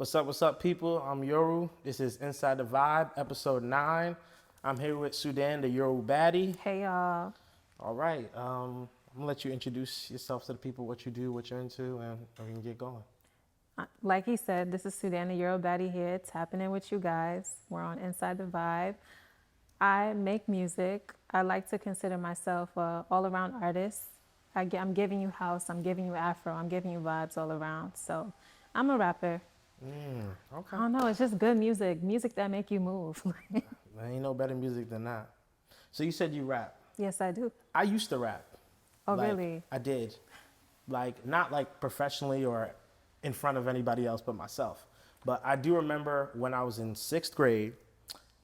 What's up, people? I'm Yoru. This is Inside the Vibe, episode 9. I'm here with Sudxn the Yoru, baddie. Hey y'all. All right. I'm gonna let you introduce yourself to the people, what you do, what you're into, and we can get going. Like he said, this is Sudxn the Yoru baddie here, tapping in with you guys. We're on Inside the Vibe. I make music. I like to consider myself a all-around artist. I'm giving you house, I'm giving you Afro, I'm giving you vibes all around. So I'm a rapper. Okay. I don't know, it's just good music that make you move. There ain't no better music than that. So you said you rap. Yes, I do. I used to rap. Oh, Like, really? I did. Like, not like professionally or in front of anybody else but myself. But I do remember when I was in 6th grade,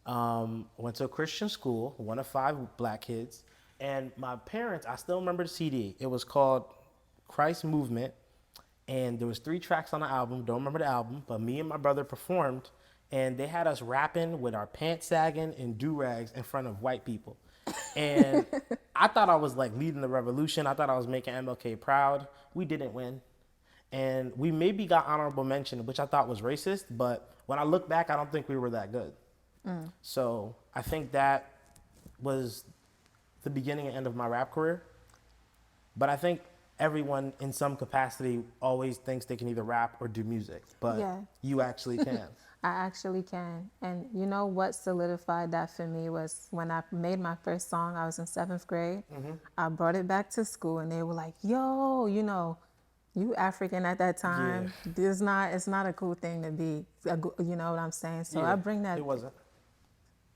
went to a Christian school, one of 5 black kids. And my parents, I still remember the CD. It was called Christ Movement. And there was 3 tracks on the album. Don't remember the album, but me and my brother performed. And they had us rapping with our pants sagging and do-rags in front of white people. And I thought I was like leading the revolution. I thought I was making MLK proud. We didn't win. And we maybe got honorable mention, which I thought was racist. But when I look back, I don't think we were that good. So I think that was the beginning and end of my rap career. But I think everyone in some capacity always thinks they can either rap or do music. But Yeah. you actually can. I actually can. And you know what solidified that for me was when I made my first song, I was in 7th grade. I brought it back to school and they were like, yo, you African at that time. It's not a cool thing to be, you know what I'm saying? So I bring that. It wasn't.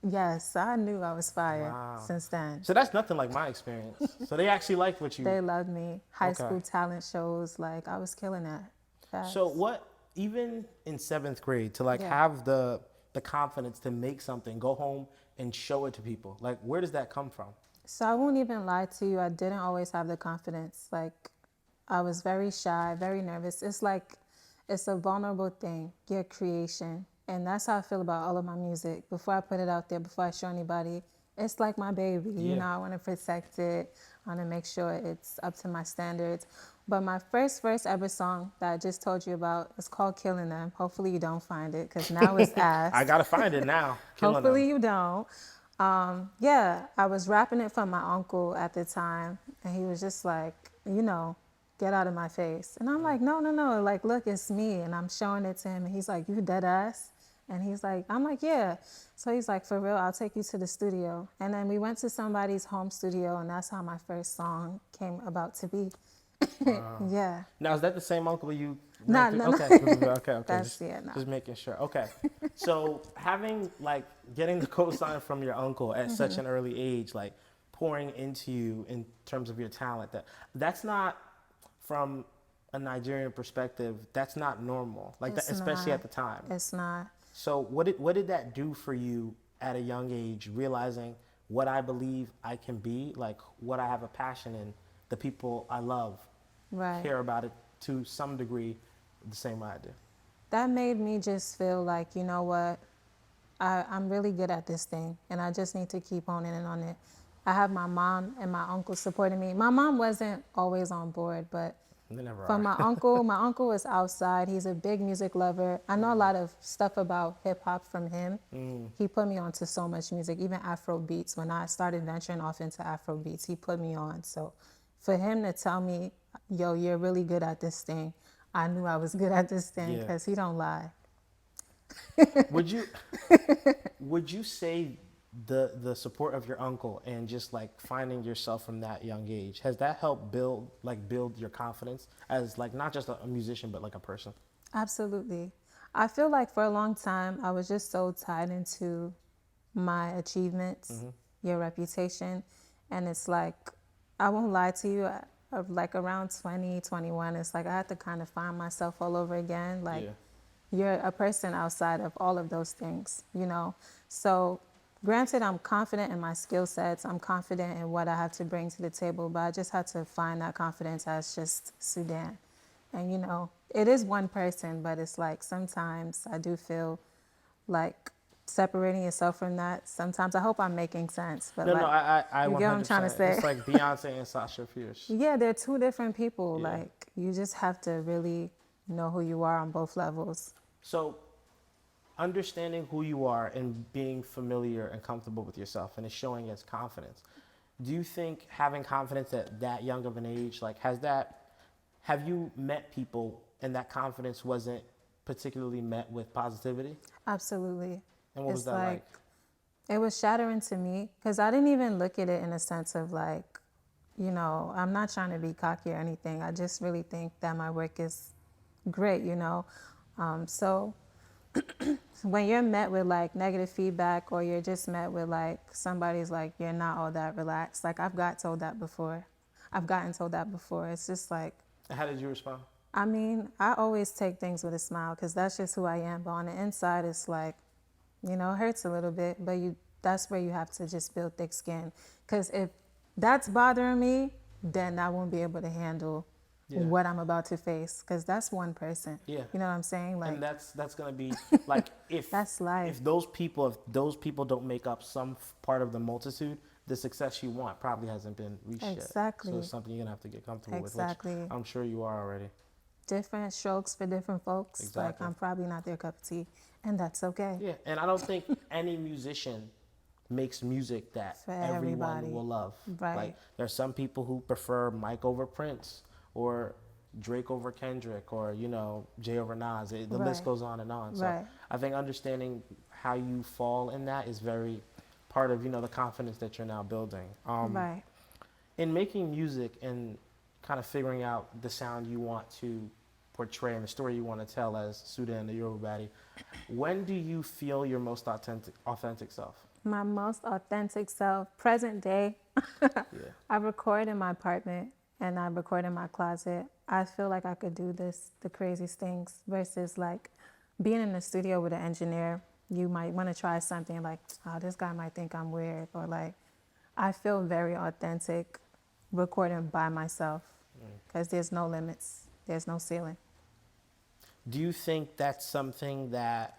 Yes, I knew I was fired Wow. since then. So that's nothing like my experience. So they actually liked what you. They loved me. High Okay. school talent shows, like I was killing that. Facts. So what? Even in 7th grade, to like Yeah. have the confidence to make something, go home and show it to people. Like, where does that come from? So I won't even lie to you. I didn't always have the confidence. Like I was very shy, very nervous. It's a vulnerable thing, your creation. And that's how I feel about all of my music. Before I put it out there, before I show anybody, it's like my baby. You Yeah. know, I want to protect it. I want to make sure it's up to my standards. But my first ever song that I just told you about is called Killing Them. Hopefully you don't find it because now it's ass. I gotta find it now. Killing Hopefully them. you don't. Yeah, I was rapping it for my uncle at the time, and he was just like, get out of my face. And I'm like, no, like, look, it's me. And I'm showing it to him, and he's like, you dead ass? And he's like, I'm like, yeah. So he's like, for real, I'll take you to the studio. And then we went to somebody's home studio, and that's how my first song came about to be. Wow. Yeah. Now, is that the same uncle you? No. Okay. That's, yeah, no. Just making sure. Okay. So getting the cosign from your uncle at such an early age, like pouring into you in terms of your talent, that's not from a Nigerian perspective. That's not normal. Like that, It's especially not. at the time. It's not. So what did that do for you at a young age, realizing what I believe I can be, like what I have a passion in, the people I love Right. care about it to some degree the same way I do. That made me just feel like, you know what, I'm really good at this thing and I just need to keep on in and on it. I have my mom and my uncle supporting me. My mom wasn't always on board, but They never from are. my uncle is outside. He's a big music lover. I know a lot of stuff about hip hop from him. He put me on to so much music, even Afro beats. When I started venturing off into Afro beats, he put me on. So for him to tell me, yo, you're really good at this thing, I knew I was good at this thing because he don't lie. Would you say the support of your uncle and just like finding yourself from that young age, has that helped build your confidence as like not just a musician but like a person? Absolutely. I feel like for a long time I was just so tied into my achievements, your reputation, and it's like, I won't lie to you, of like around 20, 21, it's like I had to kind of find myself all over again. Like, you're a person outside of all of those things, you know? So granted, I'm confident in my skill sets. I'm confident in what I have to bring to the table, but I just had to find that confidence as just Sudxn. And, you know, it is one person, but it's like sometimes I do feel like separating yourself from that. Sometimes I hope I'm making sense, but No, like, I you 100%. get what I'm trying to say? It's like Beyonce and Sasha Fierce. Yeah, they're two different people. Yeah. Like, you just have to really know who you are on both levels. So understanding who you are and being familiar and comfortable with yourself and it's showing as confidence. Do you think having confidence at that young of an age, like have you met people and that confidence wasn't particularly met with positivity? Absolutely. And what was It's that like? it was shattering to me because I didn't even look at it in a sense of like, I'm not trying to be cocky or anything. I just really think that my work is great. So when you're met with like negative feedback or you're just met with like somebody's like, you're not all that relaxed. Like I've gotten told that before. It's just like, And how did you respond? I mean, I always take things with a smile because that's just who I am. But on the inside, it's like, it hurts a little bit, but that's where you have to just build thick skin. Because if that's bothering me, then I won't be able to handle what I'm about to face. Because that's one person. Yeah. You know what I'm saying? Like, And that's gonna be like if that's life. if those people don't make up some part of the multitude, the success you want probably hasn't been reached Exactly. yet. So it's something you're gonna have to get comfortable Exactly. with, which I'm sure you are already. Different strokes for different folks. Exactly. Like, I'm probably not their cup of tea, and that's okay. Yeah, and I don't think any musician makes music that For everyone everybody. will love. Right. Like there's some people who prefer Mike over Prince or Drake over Kendrick or Jay over Nas. The list Right. goes on and on. So Right. I think understanding how you fall in that is very part of the confidence that you're now building. Right. In making music and kind of figuring out the sound you want to portray and the story you want to tell as Sudxn the Yoru baddie, when do you feel your most authentic self? My most authentic self, present day. Yeah. I record in my apartment and I record in my closet. I feel like I could do the craziest things versus like being in the studio with an engineer. You might want to try something like, oh, this guy might think I'm weird. Or like, I feel very authentic recording by myself because there's no limits. There's no ceiling. Do you think that's something that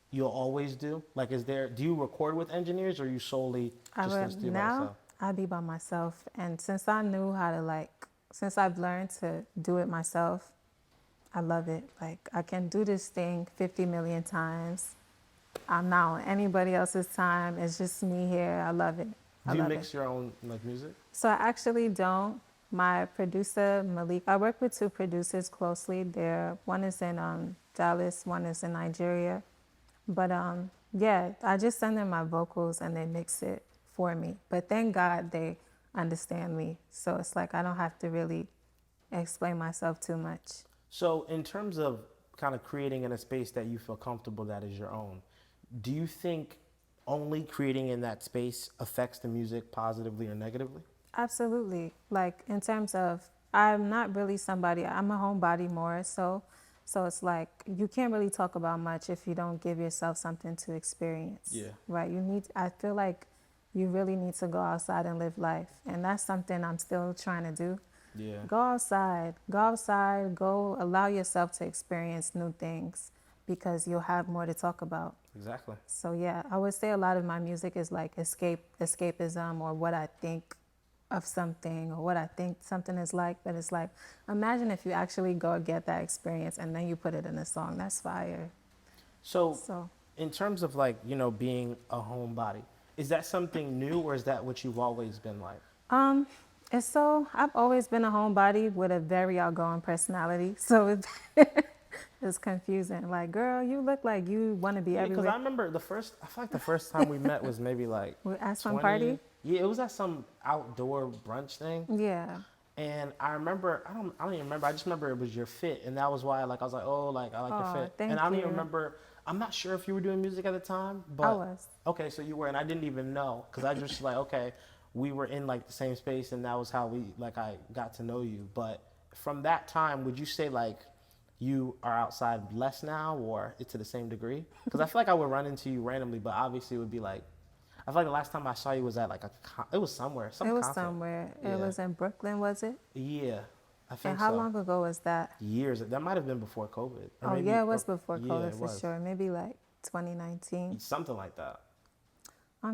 you'll always do? Like, do you record with engineers or you solely just in the studio by Now yourself? I be by myself. And since I knew how to since I've learned to do it myself, I love it. Like I can do this thing 50 million times. I'm not on anybody else's time. It's just me here. I love it. Do you mix your own music? So I actually don't. My producer, Malik, I work with two producers closely. One is in Dallas, one is in Nigeria. But yeah, I just send them my vocals and they mix it for me. But thank God they understand me. So it's like I don't have to really explain myself too much. So in terms of kind of creating in a space that you feel comfortable that is your own, do you think only creating in that space affects the music positively or negatively? Absolutely. Like in terms of, I'm not really somebody, I'm a homebody more. So it's like you can't really talk about much if you don't give yourself something to experience. Yeah. Right. I feel like you really need to go outside and live life. And that's something I'm still trying to do. Yeah. Go outside, go allow yourself to experience new things because you'll have more to talk about. Exactly. So yeah, I would say a lot of my music is like escapism or what I think of something or what I think something is like. But it's like, imagine if you actually go get that experience and then you put it in a song. That's fire. So in terms of like, being a homebody, is that something new or is that what you've always been like? I've always been a homebody with a very outgoing personality. So it's confusing. Like, girl, you look like you want to be everywhere. Because I remember I feel like the first time we met was maybe like At some party? Yeah, it was at some outdoor brunch thing. Yeah. And I remember, I don't even remember. I just remember it was your fit, and that was why, like, I was like, oh, like I like your fit. Thank and I don't you. even remember. I'm not sure if you were doing music at the time, but I was. Okay, so you were, and I didn't even know because I just like, okay, we were in like the same space, and that was how I got to know you. But from that time, would you say like you are outside less now, or to the same degree? Because I feel like I would run into you randomly, but obviously it would be like, I feel like the last time I saw you was at like it was somewhere. It was concert. somewhere. Yeah. It was in Brooklyn, was it? Yeah, I think And how so. long ago was that? Years. That might have been before COVID. Or maybe, Yeah, it was before yeah, COVID it for was. sure. Maybe like 2019. Something like that.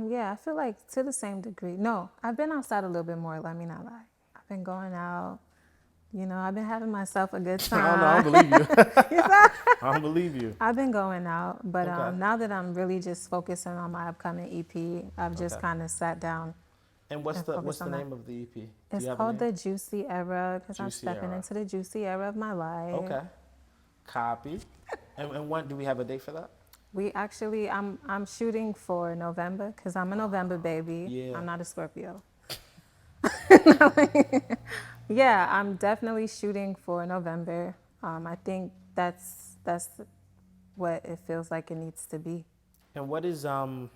Yeah, I feel like to the same degree. No, I've been outside a little bit more. Let me not lie. I've been going out. I've been having myself a good time. I don't know. I don't believe you. I I don't believe you. I've been going out, but Okay. now that I'm really just focusing on my upcoming EP, I've just Okay. kind of sat down And what's and the focused on that. name of the EP? Do It's you have a called name? the Juicy Era because I'm Juicy stepping Era. into the juicy era of my life. Okay. Copy. And when do we have a date for that? We actually, I'm shooting for November because I'm a November baby. Yeah. I'm not a Scorpio. Yeah, I'm definitely shooting for November. I think that's what it feels like it needs to be. And what is the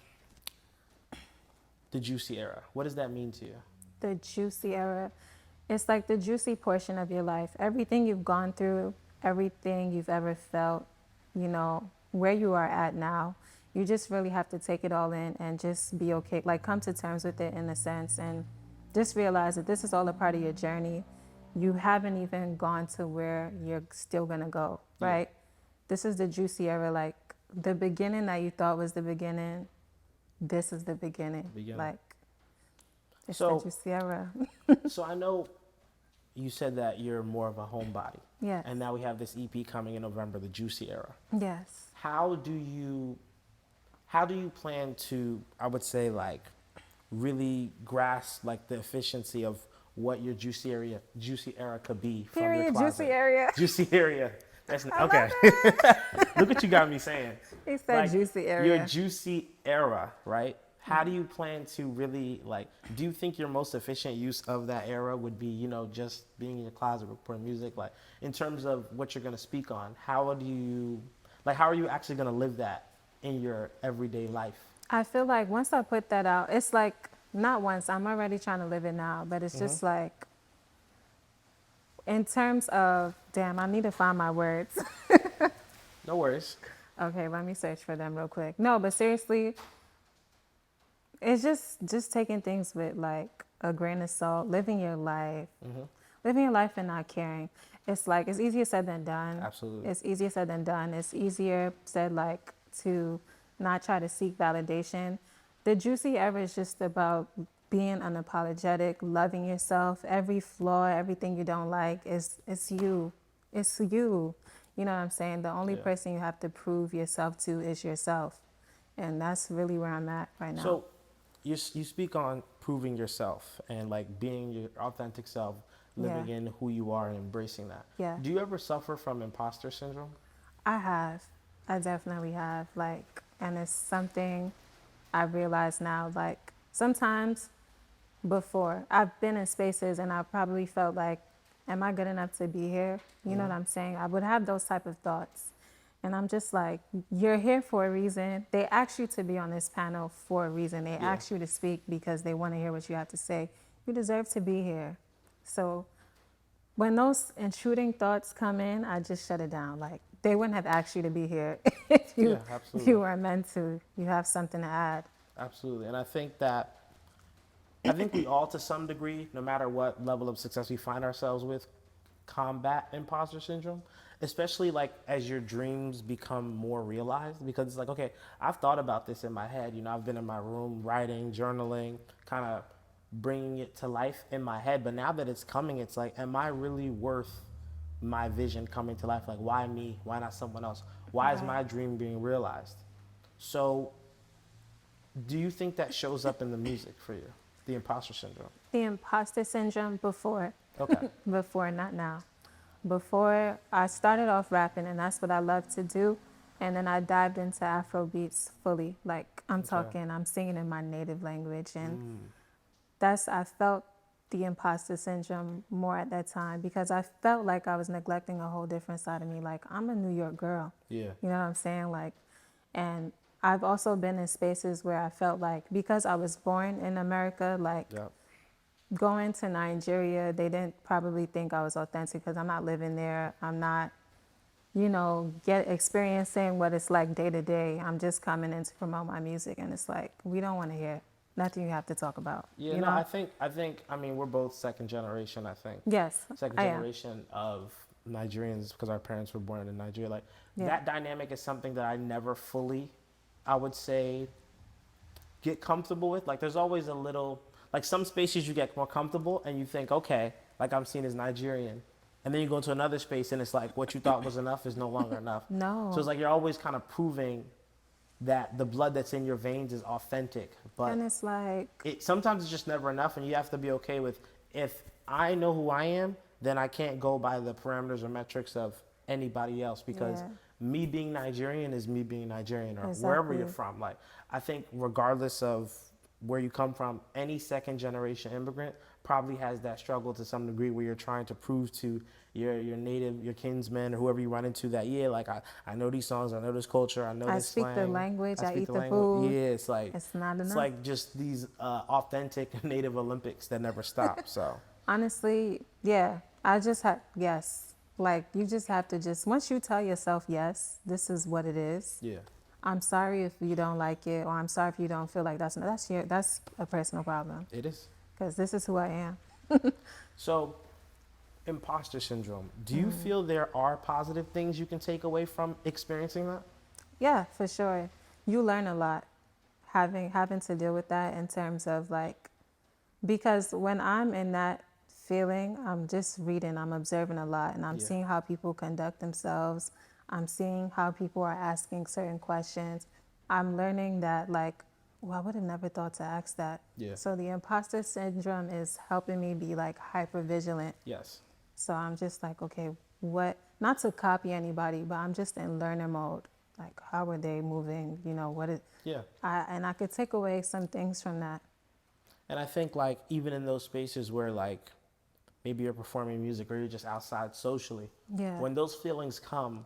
Juicy Era? What does that mean to you? The juicy era, it's like the juicy portion of your life. Everything you've gone through, everything you've ever felt, where you are at now. You just really have to take it all in and just be okay. Like come to terms with it in a sense and just realize that this is all a part of your journey. You haven't even gone to where you're still gonna go, Yeah. right? This is the juicy era, like the beginning that you thought was the beginning, this is the beginning. Beginning. Like it's So- the juicy era. So I know you said that you're more of a homebody. Yes. And now we have this EP coming in November, the Juicy Era. Yes. How do you plan to, I would say, like, really grasp like the efficiency of what your juicy era could be from your Period. closet? Juicy area. Juicy area. That's I love okay. Look what you got me saying. He said juicy area. Your juicy era, right? How do you plan to really do you think your most efficient use of that era would be, just being in your closet recording music? Like in terms of what you're gonna speak on, how are you actually gonna live that in your everyday life? I feel like once I put that out, it's like not once, I'm already trying to live it now, but it's just like in terms of, damn, I need to find my words. No worries. Okay, let me search for them real quick. No, but seriously, it's just taking things with like a grain of salt, living your life and not caring. It's like, it's easier said than done. Absolutely. It's easier said than done. It's easier said like to not try to seek validation. The juicy era is just about being unapologetic, loving yourself. Every flaw, everything you don't like it's you. It's you. You know what I'm saying? The only Yeah. person you have to prove yourself to is yourself. And that's really where I'm at right now. So you speak on proving yourself and like being your authentic self, living Yeah. in who you are and embracing that. Yeah. Do you ever suffer from imposter syndrome? I have. I definitely have. Like, and it's something I realize now. Like, sometimes before, I've been in spaces and I probably felt like, am I good enough to be here? You know what I'm saying? I would have those type of thoughts. And I'm just like, you're here for a reason. They asked you to be on this panel for a reason. They asked you to speak because they want to hear what you have to say. You deserve to be here. So when those intruding thoughts come in, I just shut it down. Like, they wouldn't have asked you to be here if Yeah, if absolutely. you were meant to. You have something to add. Absolutely. And I think we all, to some degree, no matter what level of success we find ourselves with, combat imposter syndrome, especially like as your dreams become more realized, because it's like, okay, I've thought about this in my head. I've been in my room writing, journaling, kind of bringing it to life in my head. But now that it's coming, it's like, am I really worth my vision coming to life? Like, why me? Why not someone else? Why is my dream being realized? So do you think that shows up in the music for you, the imposter syndrome? The imposter syndrome before. Okay. Before, not now. Before, I started off rapping, and that's what I love to do. And then I dived into Afro beats fully. Like, I'm talking, I'm singing in my native language. And I felt the imposter syndrome more at that time because I felt like I was neglecting a whole different side of me. Like, I'm a New York girl. Yeah. You know what I'm saying? Like, and I've also been in spaces where I felt like because I was born in America, like, Yeah. going to Nigeria, they didn't probably think I was authentic because I'm not living there. I'm not, experiencing what it's like day to day. I'm just coming in to promote my music, and it's like, we don't want to hear nothing you have to talk about. Yeah, you no, know? I think, we're both second generation, I think. Yes, Second I am. generation of Nigerians because our parents were born in Nigeria. Like, Yeah. that dynamic is something that I never fully, I would say, get comfortable with. Like, there's always a little, like, some spaces you get more comfortable and you think, okay, like, I'm seen as Nigerian. And then you go into another space and it's like what you thought was enough is no longer enough. No. So it's like you're always kind of proving that the blood that's in your veins is authentic. But And it's like, sometimes it's just never enough, and you have to be okay with, if I know who I am, then I can't go by the parameters or metrics of anybody else, because Yeah. me being Nigerian is me being Nigerian, or Exactly. wherever you're from. Like, I think regardless of where you come from, any second generation immigrant probably has that struggle to some degree, where you're trying to prove to your native, your kinsmen, or whoever you run into, that like I know these songs, I know this culture, I know I this speak slang, the language, I speak eat the language. food. Yeah, it's like It's not it's enough. like just these authentic native Olympics that never stop. So Honestly, yeah, I just have, yes. Like, you just have to once you tell yourself, yes, this is what it is. yeah, I'm sorry if you don't like it, or I'm sorry if you don't feel like that's a personal problem, it is. because this is who I am. So, imposter syndrome. Do you feel there are positive things you can take away from experiencing that? Yeah, for sure. You learn a lot having to deal with that, in terms of like, because when I'm in that feeling, I'm just reading, I'm observing a lot, and I'm Yeah. seeing how people conduct themselves. I'm seeing how people are asking certain questions. I'm learning that, like, well, I would have never thought to ask that. Yeah. So the imposter syndrome is helping me be like hyper vigilant. Yes. So I'm just like, okay, what, not to copy anybody, but I'm just in learner mode. Like, how are they moving? You know, Yeah. and I could take away some things from that. And I think, like, even in those spaces where, like, maybe you're performing music or you're just outside socially, Yeah. when those feelings come,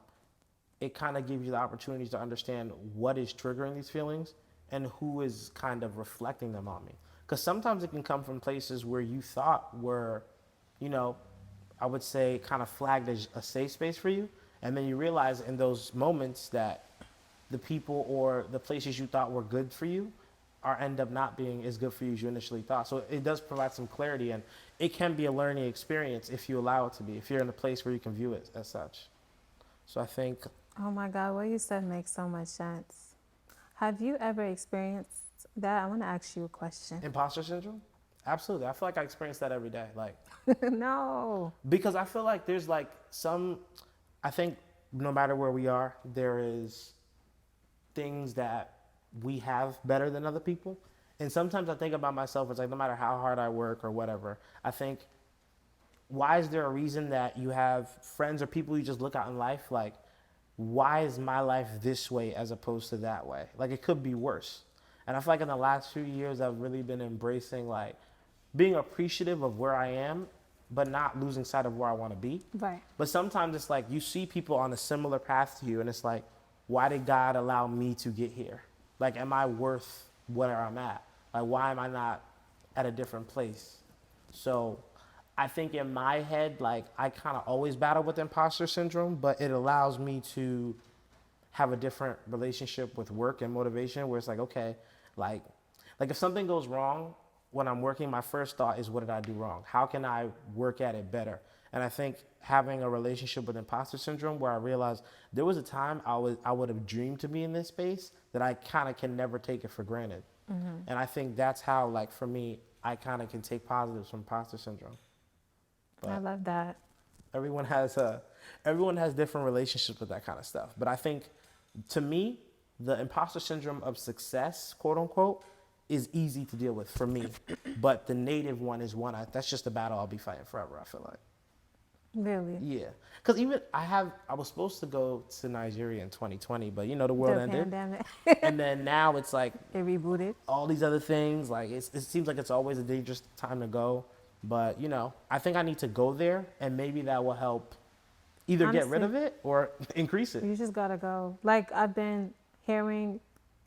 it kind of gives you the opportunity to understand what is triggering these feelings and who is kind of reflecting them on me. Because sometimes it can come from places where you thought were, you know, I would say kind of flagged as a safe space for you. And then you realize in those moments that the people or the places you thought were good for you are end up not being as good for you as you initially thought. So it does provide some clarity, and it can be a learning experience if you allow it to be, if you're in a place where you can view it as such. So I think, Oh my God, what you said makes so much sense. Have you ever experienced that? I want to ask you a question. imposter syndrome, absolutely. I feel like I experience that every day. Like, No. because I feel like there's like I think no matter where we are, there is things that we have better than other people. And sometimes I think about myself, it's like no matter how hard I work or whatever, I think, why is there a reason that you have friends or people you just look out in life, like, why is my life this way as opposed to that way? Like, it could be worse. And I feel like in the last few years, I've really been embracing, like, being appreciative of where I am, but not losing sight of where I want to be. Right. But sometimes it's like you see people on a similar path to you, and it's like, why did God allow me to get here? Like, am I worth where I'm at? Like, why am I not at a different place? So I think in my head, like, I kind of always battle with imposter syndrome, but it allows me to have a different relationship with work and motivation, where it's like, okay, like if something goes wrong when I'm working, my first thought is, what did I do wrong? How can I work at it better? And I think having a relationship with imposter syndrome, where I realized there was a time I would have dreamed to be in this space, that I kind of can never take it for granted. Mm-hmm. And I think that's how, like, for me, I kind of can take positives from imposter syndrome. But I love that. everyone has different relationships with that kind of stuff. But I think, to me, the imposter syndrome of success, quote unquote, is easy to deal with for me. But the native one is one that's just a battle I'll be fighting forever, I feel like. Really? Yeah. Because even I was supposed to go to Nigeria in 2020, but the world The ended. pandemic. And then now it's like It rebooted. all these other things. Like, it seems like it's always a dangerous time to go. But, I think I need to go there, and maybe that will help either get rid Honestly, of it or increase it. You just gotta go. Like, I've been hearing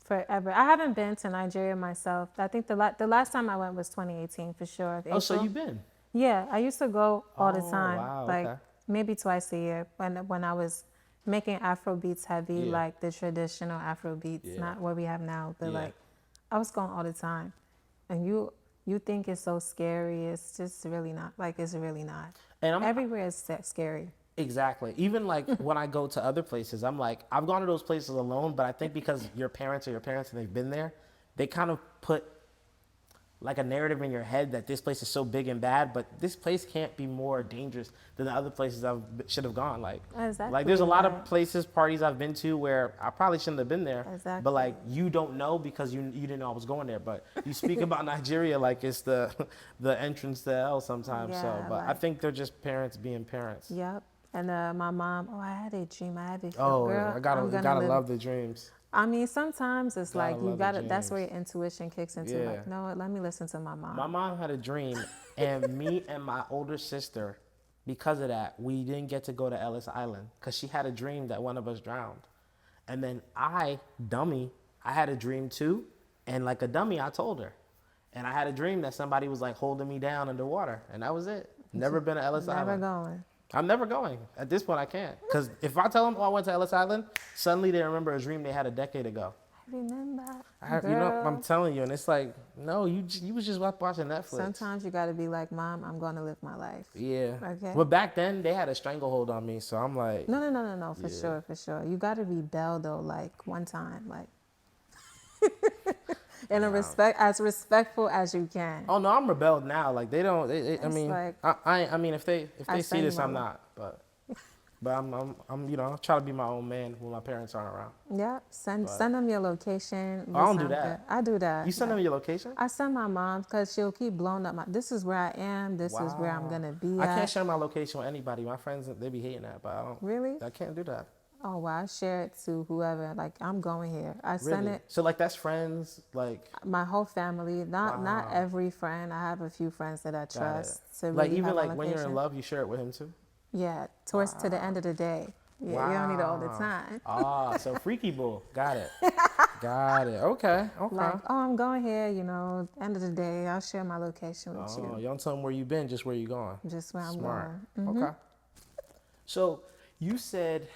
forever. I haven't been to Nigeria myself. I think the last time I went was 2018 for sure. Oh, so April. you've been? Yeah, I used to go all the Oh, time. wow, Like, okay. maybe twice a year when I was making Afro beats heavy, Yeah. like the traditional Afro beats, Yeah. not what we have now, but Yeah. like, I was going all the time. And you think it's so scary. It's just really not. Like, it's really not. And Everywhere is scary. exactly. Even like when I go to other places, I'm like, I've gone to those places alone, but I think because your parents are your parents and they've been there, they kind of put like a narrative in your head that this place is so big and bad, but this place can't be more dangerous than the other places should have gone. Like there's a lot of places, parties I've been to where I probably shouldn't have been there. Exactly. But like you don't know because you didn't know I was going there. But you speak about Nigeria like it's the entrance to hell sometimes. Yeah, so, but I think they're just parents being parents. Yep. And my mom, I had a dream. I had a Oh, girl, I gotta love the dreams. I mean, sometimes it's like you love the gotta. That's where dreams. your intuition kicks into. Yeah. Like, no, let me listen to my mom. My mom had a dream, and me and my older sister, because of that, we didn't get to go to Ellis Island because she had a dream that one of us drowned. And then I, dummy, I had a dream too, and like a dummy, I told her. And I had a dream that somebody was like holding me down underwater, and that was it. Never been to Ellis Island. Never going. I'm never going. At this point, I can't. Because if I tell them, oh, I went to Ellis Island, suddenly they remember a dream they had a decade ago. I remember. You know, I'm telling you, and it's like, no, you was just watching Netflix. Sometimes you got to be like, Mom, I'm going to live my life. Yeah. Okay. But back then, they had a stranglehold on me, so I'm like. No, for sure. You got to rebel, though, like, one time, like. In a as respectful as you can. Oh no, I'm rebelled now. Like they don't. I mean, like, I mean, if they see this, I'm not. But I'm I try to be my own man when my parents aren't around. Yeah, send them your location. I don't do that. I do that. You send them your location? I send my mom because she'll keep blowing up this is where I am. This is where I'm gonna be. I can't share my location with anybody. My friends, they be hating that, but I don't. Really? I can't do that. Oh wow, I share it to whoever. Like I'm going here. I send it. So like that's friends, like my whole family. Not every friend. I have a few friends that I trust. So really like even like when you're in love, you share it with him too. Yeah, towards to the end of the day. Yeah, you don't need it all the time. So freaky bull. Got it. Okay. Like, oh, I'm going here, end of the day, I'll share my location with you. You don't tell them where you've been, just where you're going. Just where I'm Smart. going. Mm-hmm. Okay. So you said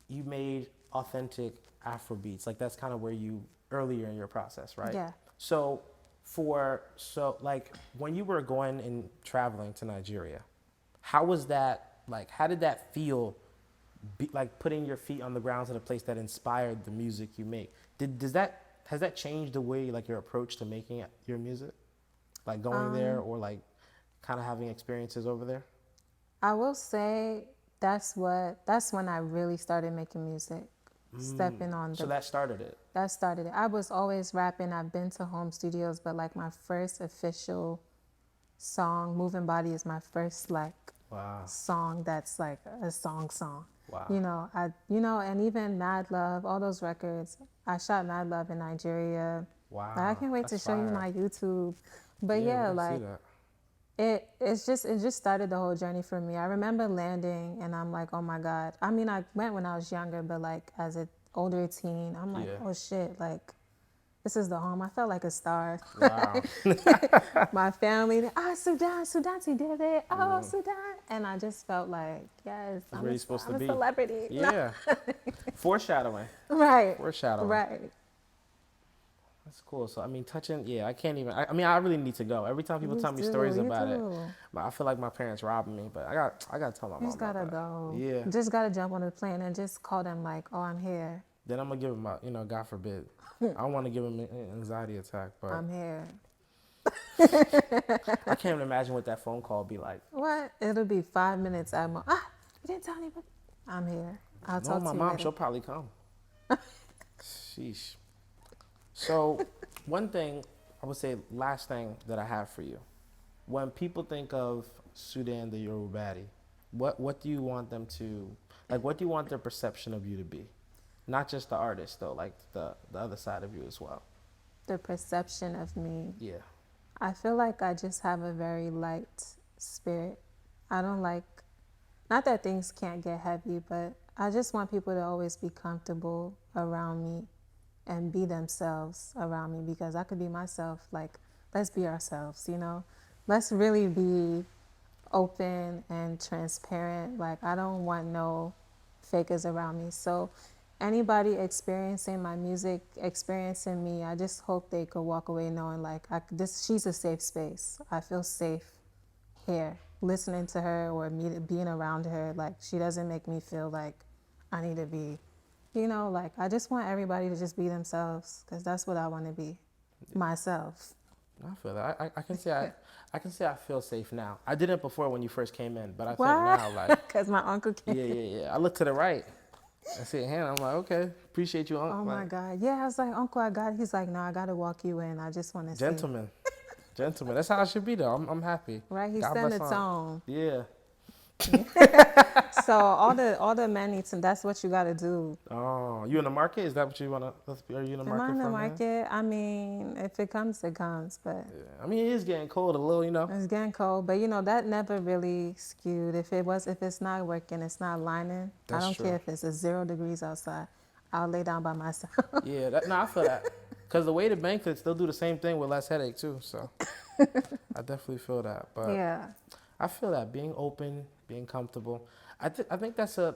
you made authentic Afro beats. Like that's kind of where you, earlier in your process, right? Yeah. So like when you were going and traveling to Nigeria, how was that, like, how did that feel, like putting your feet on the ground in a place that inspired the music you make? Has that changed the way, like your approach to making your music? Like going there or like kind of having experiences over there? I will say that's when I really started making music. Stepping on the. So that started it. That started it. I was always rapping. I've been to home studios, but like my first official song, Moving Body, is my first like song that's like a song. Wow. And even Mad Love, all those records. I shot Mad Love in Nigeria. Wow. Like, I can't wait to show you my YouTube. But yeah, like it just started the whole journey for me. I remember landing and I'm like, oh my God. I mean, I went when I was younger, but like as an older teen, I'm like, oh shit, like this is the home. I felt like a star. Wow. My family, Sudxn did it. Oh, Sudxn. And I just felt like, yes, I'm a celebrity. Yeah. Foreshadowing. Right. Foreshadowing. Right. That's cool. So, I mean, I can't even, I really need to go. Every time people tell me stories about it, I feel like my parents robbing me, but I got to tell my mom. You just got to go. Yeah. You just got to jump on the plane and just call them like, oh, I'm here. Then I'm going to give them God forbid. I don't want to give them an anxiety attack, but. I'm here. I can't even imagine what that phone call would be like. What? It'll be 5 minutes. You didn't tell anybody. I'm here. I'll talk to you my mom, later. she'll probably come. Sheesh. So, one thing, I would say, last thing that I have for you. When people think of Sudxn the Yoru baddie, what do you want them to, like, what do you want their perception of you to be? Not just the artist, though, like the other side of you as well. The perception of me. Yeah. I feel like I just have a very light spirit. I don't like, not that things can't get heavy, but I just want people to always be comfortable around me and be themselves around me, because I could be myself. Like, let's be ourselves, Let's really be open and transparent. Like, I don't want no fakers around me. So anybody experiencing my music, experiencing me, I just hope they could walk away knowing like she's a safe space. I feel safe here listening to her or being around her. Like, she doesn't make me feel like I need to be, like, I just want everybody to just be themselves, because that's what I want to be, myself. I feel that. I can say I feel safe now. I didn't before when you first came in, but I think Why? now, like, Because my uncle came. yeah. I look to the right. I see a hand. I'm like, okay, appreciate you, Oh my like, God. Yeah, I was like, Uncle, I got it. He's like, no, I got to walk you in. I just want to see. gentlemen, gentlemen. That's how it should be, though. I'm happy. Right? He God set bless the on. tone. Yeah. So all the men need to, that's what you got to do. Oh, you in the market? Is that what you wanna? Are you in the Am I market in for the a man? market? I mean, if it comes, it comes. But Yeah. I mean, it is getting cold a little, you know. it's getting cold. But you know, that never really skewed. If it's not working, it's not lining. I That's don't care true. if it's a 0 degrees outside. I'll lay down by myself. Yeah. No, I feel that. Cause the weighted blankets, they'll do the same thing with less headache too. So I definitely feel that. But Yeah. I feel that being open, being comfortable. I think that's a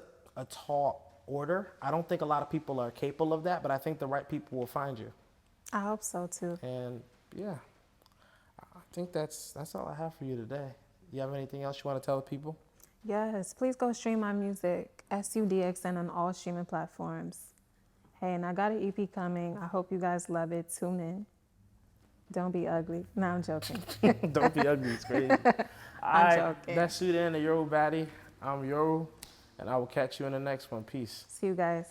tall order. I don't think a lot of people are capable of that, but I think the right people will find you. I hope so too. And yeah, I think that's all I have for you today. You have anything else you want to tell the people? Yes, please go stream my music, Sudxn, on all streaming platforms. Hey, and I got an EP coming. I hope you guys love it. Tune in. Don't be ugly. No, I'm joking. Don't be ugly. It's crazy. I'm joking. That's Sudxn the Yoru baddie. I'm Yoru, and I will catch you in the next one. Peace. See you guys.